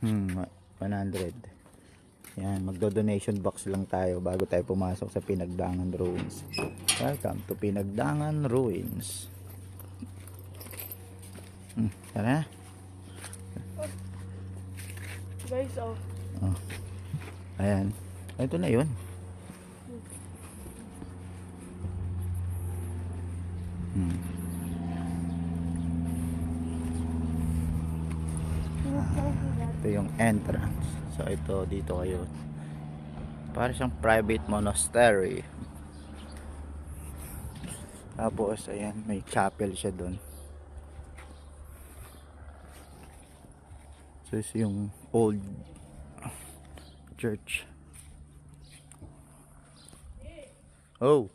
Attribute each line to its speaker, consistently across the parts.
Speaker 1: 100. Yan, magdo-donation box lang tayo bago tayo pumasok sa Pinagdangan Ruins. Welcome to Pinagdangan Ruins. Tara.
Speaker 2: Guys, oh.
Speaker 1: Ayan. Ito na yun. Ito yung entrance. So ito, dito kayo. Para siyang private monastery. Tapos ayan, may chapel siya doon. So ito yung old church. Oh.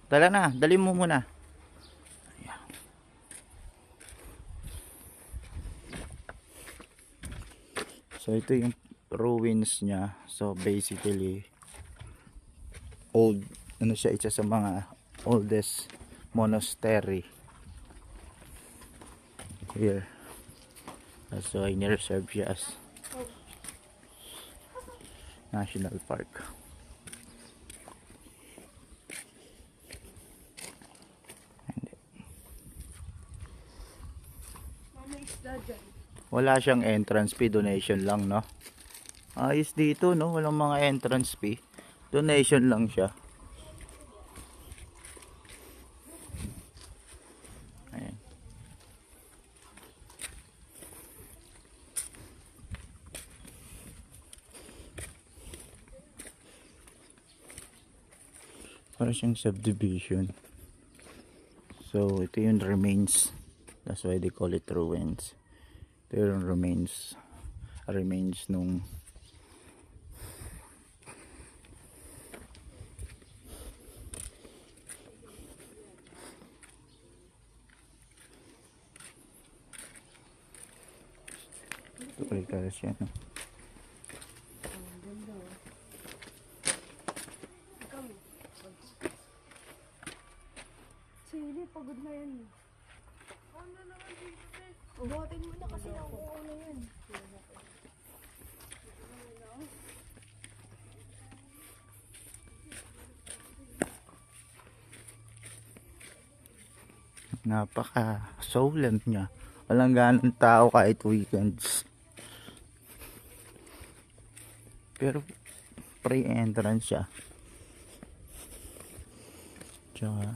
Speaker 1: Tara na, dali mo muna. Ayan. So ito yung ruins niya. So basically old, ano siya, isa sa mga oldest monastery here. So i-reserve siya as national park. Wala siyang entrance fee, donation lang, no? Ayos dito, no? Walang mga entrance fee, donation lang siya. Ayan. Para siyang subdivision. So ito yung remains, that's why they call it ruins. Ito yung remains nung ito kay karas yan, no?
Speaker 2: Sili, pagod na yan. Ano naman dito, Beth? Buhatin mo na kasi nakuha na yan.
Speaker 1: Napaka solemn niya. Walang ganang tao kahit weekends. Pero free entrance siya. Tsaka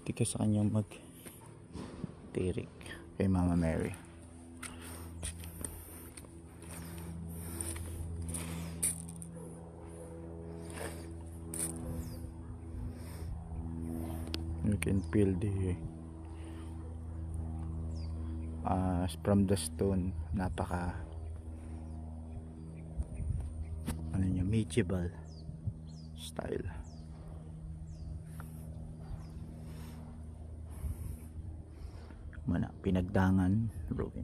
Speaker 1: tika sa kanyang mag-tirik kay Mama Mary. You can feel the from the stone, napaka ano niya, medieval style. Pinagdangan ruin.